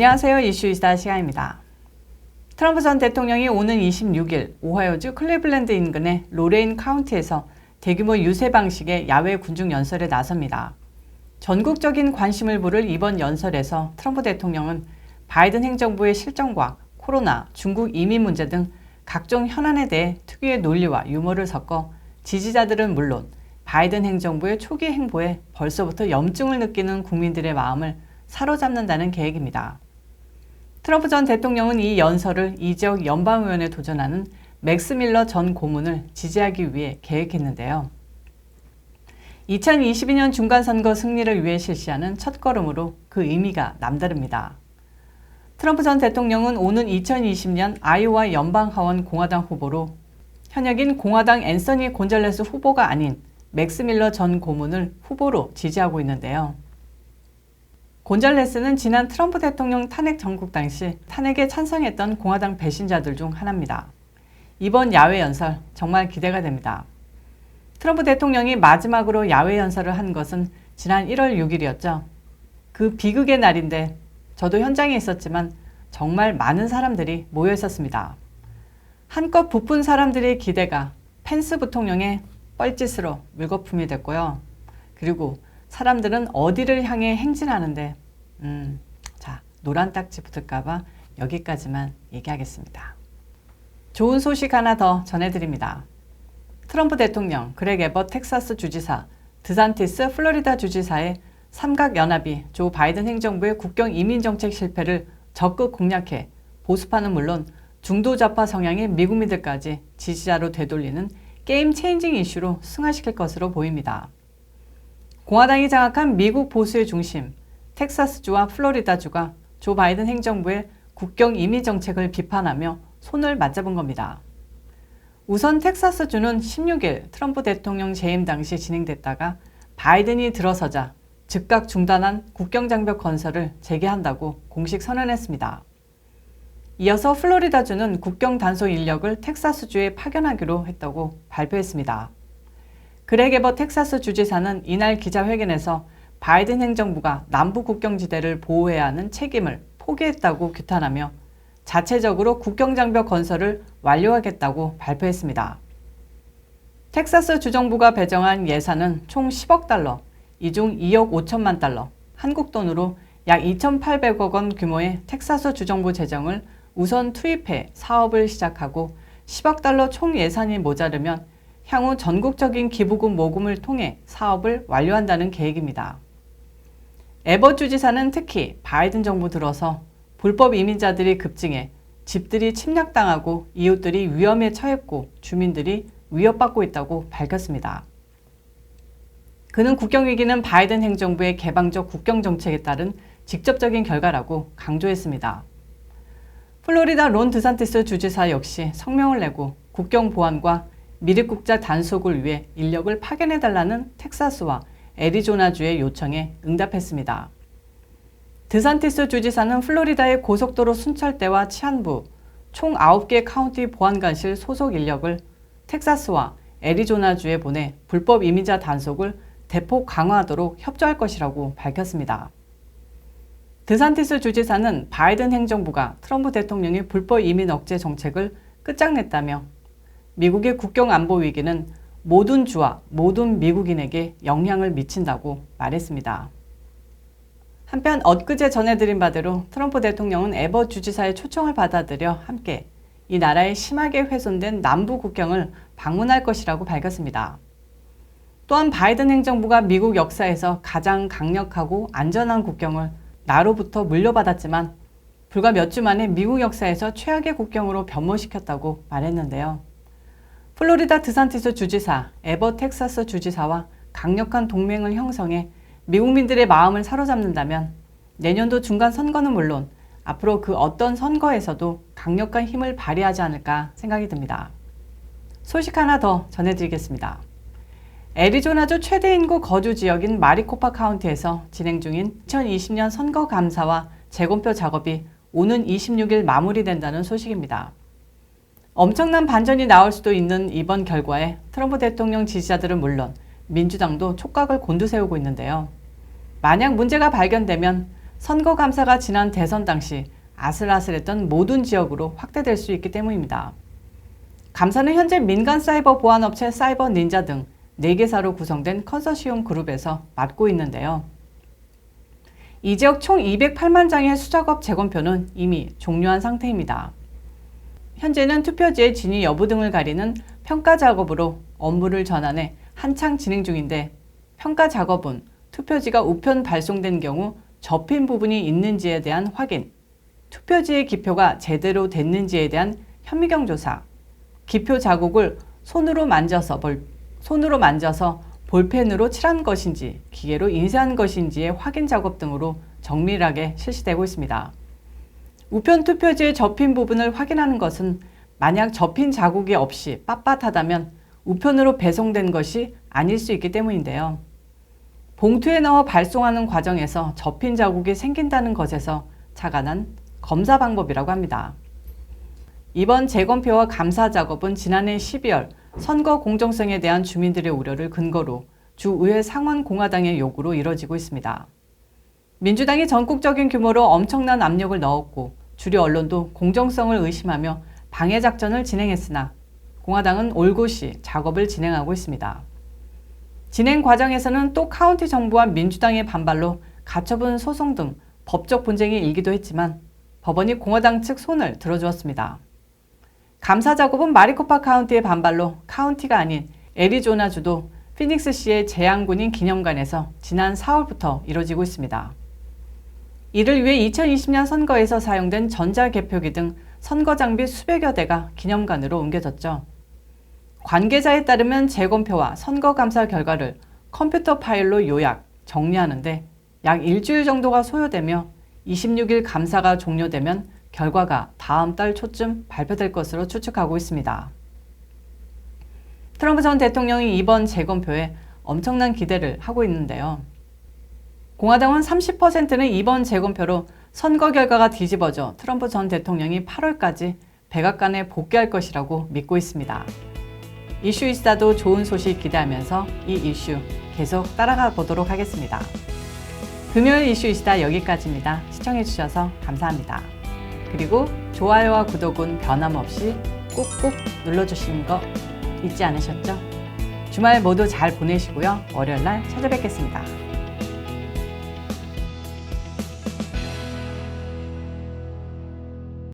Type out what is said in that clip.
안녕하세요. 이슈이사 시간입니다. 트럼프 전 대통령이 오는 26일 오하이오주 클리블랜드 인근의 로레인 카운티에서 대규모 유세 방식의 야외 군중 연설에 나섭니다. 전국적인 관심을 부를 이번 연설에서 트럼프 대통령은 바이든 행정부의 실정과 코로나, 중국 이민 문제 등 각종 현안에 대해 특유의 논리와 유머를 섞어 지지자들은 물론 바이든 행정부의 초기 행보에 벌써부터 염증을 느끼는 국민들의 마음을 사로잡는다는 계획입니다. 트럼프 전 대통령은 이 연설을 이 지역 연방의원에 도전하는 맥스 밀러 전 고문을 지지하기 위해 계획했는데요. 2022년 중간선거 승리를 위해 실시하는 첫걸음으로 그 의미가 남다릅니다. 트럼프 전 대통령은 오는 2020년 아이오와 연방하원 공화당 후보로 현역인 공화당 앤서니 곤잘레스 후보가 아닌 맥스 밀러 전 고문을 후보로 지지하고 있는데요. 곤잘레스는 지난 트럼프 대통령 탄핵 전국 당시 탄핵에 찬성했던 공화당 배신자들 중 하나입니다. 이번 야외 연설 정말 기대가 됩니다. 트럼프 대통령이 마지막으로 야외 연설을 한 것은 지난 1월 6일이었죠. 그 비극의 날인데 저도 현장에 있었지만 정말 많은 사람들이 모여 있었습니다. 한껏 부푼 사람들의 기대가 펜스 부통령의 뻘짓으로 물거품이 됐고요. 그리고 사람들은 어디를 향해 행진하는데 노란 딱지 붙을까봐 여기까지만 얘기하겠습니다. 좋은 소식 하나 더 전해드립니다. 트럼프 대통령, 그렉 에벗 텍사스 주지사, 드산티스 플로리다 주지사의 삼각연합이 조 바이든 행정부의 국경 이민 정책 실패를 적극 공략해 보수파는 물론 중도 좌파 성향의 미국민들까지 지지자로 되돌리는 게임 체인징 이슈로 승화시킬 것으로 보입니다. 공화당이 장악한 미국 보수의 중심, 텍사스주와 플로리다주가 조 바이든 행정부의 국경 이민 정책을 비판하며 손을 맞잡은 겁니다. 우선 텍사스주는 16일 트럼프 대통령 재임 당시 진행됐다가 바이든이 들어서자 즉각 중단한 국경장벽 건설을 재개한다고 공식 선언했습니다. 이어서 플로리다주는 국경 단속 인력을 텍사스주에 파견하기로 했다고 발표했습니다. 그렉 에벗 텍사스 주지사는 이날 기자회견에서 바이든 행정부가 남부 국경지대를 보호해야 하는 책임을 포기했다고 규탄하며 자체적으로 국경장벽 건설을 완료하겠다고 발표했습니다. 텍사스 주정부가 배정한 예산은 총 10억 달러, 이 중 2억 5천만 달러, 한국 돈으로 약 2,800억 원 규모의 텍사스 주정부 재정을 우선 투입해 사업을 시작하고 10억 달러 총 예산이 모자르면 향후 전국적인 기부금 모금을 통해 사업을 완료한다는 계획입니다. 에벗 주지사는 특히 바이든 정부 들어서 불법 이민자들이 급증해 집들이 침략당하고 이웃들이 위험에 처했고 주민들이 위협받고 있다고 밝혔습니다. 그는 국경위기는 바이든 행정부의 개방적 국경정책에 따른 직접적인 결과라고 강조했습니다. 플로리다 론 드산티스 주지사 역시 성명을 내고 국경 보안과 미립국자 단속을 위해 인력을 파견해달라는 텍사스와 애리조나주의 요청에 응답했습니다. 드산티스 주지사는 플로리다의 고속도로 순찰대와 치안부, 총 9개 카운티 보안관실 소속 인력을 텍사스와 애리조나주에 보내 불법 이민자 단속을 대폭 강화하도록 협조할 것이라고 밝혔습니다. 드산티스 주지사는 바이든 행정부가 트럼프 대통령의 불법 이민 억제 정책을 끝장냈다며 미국의 국경 안보 위기는 모든 주와 모든 미국인에게 영향을 미친다고 말했습니다. 한편 엊그제 전해드린 바대로 트럼프 대통령은 에벗 주지사의 초청을 받아들여 함께 이 나라의 심하게 훼손된 남부 국경을 방문할 것이라고 밝혔습니다. 또한 바이든 행정부가 미국 역사에서 가장 강력하고 안전한 국경을 나로부터 물려받았지만 불과 몇 주 만에 미국 역사에서 최악의 국경으로 변모시켰다고 말했는데요. 플로리다 드산티스 주지사, 에벗 텍사스 주지사와 강력한 동맹을 형성해 미국민들의 마음을 사로잡는다면 내년도 중간 선거는 물론 앞으로 그 어떤 선거에서도 강력한 힘을 발휘하지 않을까 생각이 듭니다. 소식 하나 더 전해드리겠습니다. 애리조나주 최대 인구 거주 지역인 마리코파 카운티에서 진행 중인 2020년 선거 감사와 재검표 작업이 오는 26일 마무리된다는 소식입니다. 엄청난 반전이 나올 수도 있는 이번 결과에 트럼프 대통령 지지자들은 물론 민주당도 촉각을 곤두세우고 있는데요. 만약 문제가 발견되면 선거 감사가 지난 대선 당시 아슬아슬했던 모든 지역으로 확대될 수 있기 때문입니다. 감사는 현재 민간 사이버 보안업체 사이버 닌자 등 4개사로 구성된 컨소시엄 그룹에서 맡고 있는데요. 이 지역 총 208만 장의 수작업 재검표는 이미 종료한 상태입니다. 현재는 투표지의 진위 여부 등을 가리는 평가 작업으로 업무를 전환해 한창 진행 중인데, 평가 작업은 투표지가 우편 발송된 경우 접힌 부분이 있는지에 대한 확인, 투표지의 기표가 제대로 됐는지에 대한 현미경 조사, 기표 자국을 손으로 만져서 볼펜으로 칠한 것인지 기계로 인쇄한 것인지의 확인 작업 등으로 정밀하게 실시되고 있습니다. 우편 투표지의 접힌 부분을 확인하는 것은 만약 접힌 자국이 없이 빳빳하다면 우편으로 배송된 것이 아닐 수 있기 때문인데요. 봉투에 넣어 발송하는 과정에서 접힌 자국이 생긴다는 것에서 착안한 검사 방법이라고 합니다. 이번 재검표와 감사 작업은 지난해 12월 선거 공정성에 대한 주민들의 우려를 근거로 주의회 상원 공화당의 요구로 이뤄지고 있습니다. 민주당이 전국적인 규모로 엄청난 압력을 넣었고 주류 언론도 공정성을 의심하며 방해 작전을 진행했으나 공화당은 올곧이 작업을 진행하고 있습니다. 진행 과정에서는 또 카운티 정부와 민주당의 반발로 가처분 소송 등 법적 분쟁이 일기도 했지만 법원이 공화당 측 손을 들어주었습니다. 감사 작업은 마리코파 카운티의 반발로 카운티가 아닌 애리조나주도 피닉스시의 재향군인 기념관에서 지난 4월부터 이뤄지고 있습니다. 이를 위해 2020년 선거에서 사용된 전자개표기 등 선거 장비 수백여 대가 기념관으로 옮겨졌죠. 관계자에 따르면 재검표와 선거감사 결과를 컴퓨터 파일로 요약, 정리하는데 약 일주일 정도가 소요되며 26일 감사가 종료되면 결과가 다음 달 초쯤 발표될 것으로 추측하고 있습니다. 트럼프 전 대통령이 이번 재검표에 엄청난 기대를 하고 있는데요. 공화당은 30%는 이번 재검표로 선거 결과가 뒤집어져 트럼프 전 대통령이 8월까지 백악관에 복귀할 것이라고 믿고 있습니다. 이슈이스타도 좋은 소식 기대하면서 이 이슈 계속 따라가 보도록 하겠습니다. 금요일 이슈이스타 여기까지입니다. 시청해주셔서 감사합니다. 그리고 좋아요와 구독은 변함없이 꾹꾹 눌러주시는 거 잊지 않으셨죠? 주말 모두 잘 보내시고요. 월요일날 찾아뵙겠습니다.